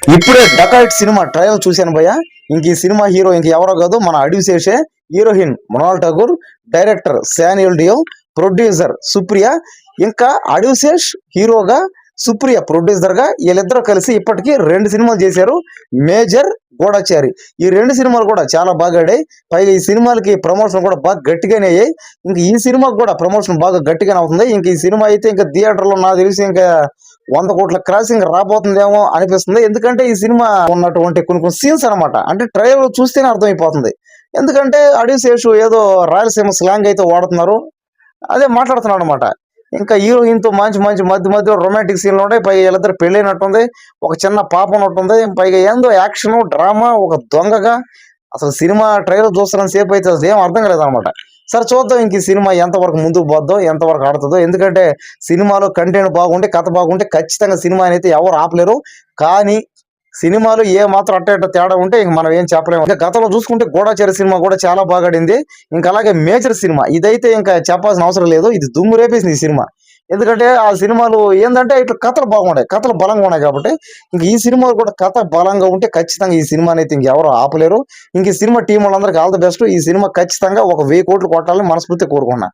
ఇప్పుడే dacoit cinema trial చూశాను భయ్య. ఇంక ఈ సినిమా హీరో ఇంక ఎవరో కాదు, మన అడివిశేషే. హీరోయిన్ మృణాల్ ఠాగూర్, డైరెక్టర్ శాన్యుల్ డియో, ప్రొడ్యూసర్ సుప్రియ. ఇంకా అడివిశేష్ హీరోగా, సుప్రియ ప్రొడ్యూసర్ గా వీళ్ళిద్దరూ కలిసి ఇప్పటికీ 2 సినిమాలు చేశారు. మేజర్, గూఢచారి. ఈ 2 సినిమాలు కూడా చాలా బాగా ఆడాయి. పైగా ఈ సినిమాలకి ప్రమోషన్ కూడా బాగా గట్టిగానే అయ్యాయి. ఇంక ఈ సినిమాకి కూడా ప్రమోషన్ బాగా గట్టిగానే అవుతుంది. ఇంక ఈ సినిమా అయితే ఇంకా థియేటర్లో నాకు తెలిసి ఇంకా 100 కోట్ల క్రాసింగ్ రాబోతుందేమో అనిపిస్తుంది. ఎందుకంటే ఈ సినిమా ఉన్నటువంటి కొన్ని సీన్స్ అనమాట, అంటే ట్రైలర్ చూస్తేనే అర్థమైపోతుంది. ఎందుకంటే అడివిశేషు ఏదో రాయలసీమ స్లాంగ్ అయితే వాడుతున్నారు, అదే మాట్లాడుతున్నాడు అనమాట. ఇంకా హీరోయిన్ తో మంచి మంచి మధ్య మధ్య రొమాంటిక్ సీన్లు ఉంటాయి. పైగా వీళ్ళిద్దరు పెళ్ళైనట్టుంది, ఒక చిన్న పాప ఉన్నట్టుంది. పైగా ఏందో యాక్షన్ డ్రామా, ఒక దొంగగా. అసలు సినిమా ట్రైలర్ చూస్తున్న సేపు అయితే అసలు ఏం అర్థం కాలేదు అనమాట. సరే చూద్దాం ఇంక ఈ సినిమా ఎంతవరకు ముందుకు పోద్దో, ఎంతవరకు ఆడుతుందో. ఎందుకంటే సినిమాలో కంటెంట్ బాగుంటే, కథ బాగుంటే ఖచ్చితంగా సినిమా అయితే ఎవరు ఆపలేరు. కానీ సినిమాలు ఏ మాత్రం అట్ట తేడా ఉంటే ఇంక మనం ఏం చెప్పలేము. ఇంకా గతంలో చూసుకుంటే గూఢచారి సినిమా కూడా చాలా బాగా ఆడింది. ఇంకా అలాగే మేజర్ సినిమా ఇదైతే ఇంకా చెప్పాల్సిన అవసరం లేదు, ఇది దుమ్ము రేపేసింది ఈ సినిమా. ఎందుకంటే ఆ సినిమాలు ఏంటంటే ఇట్లా కథలు బాగున్నాయి, కథలు బలంగా ఉన్నాయి కాబట్టి ఇంక ఈ సినిమాలు కూడా కథ బలంగా ఉంటే ఖచ్చితంగా ఈ సినిమాని అయితే ఇంకెవరు ఆపలేరు. ఇంక ఈ సినిమా టీం వాళ్ళందరికీ ఆల్ ది బెస్ట్. ఈ సినిమా ఖచ్చితంగా ఒక 1000 కోట్లు కొట్టాలని మనస్ఫూర్తి కోరుకున్నా.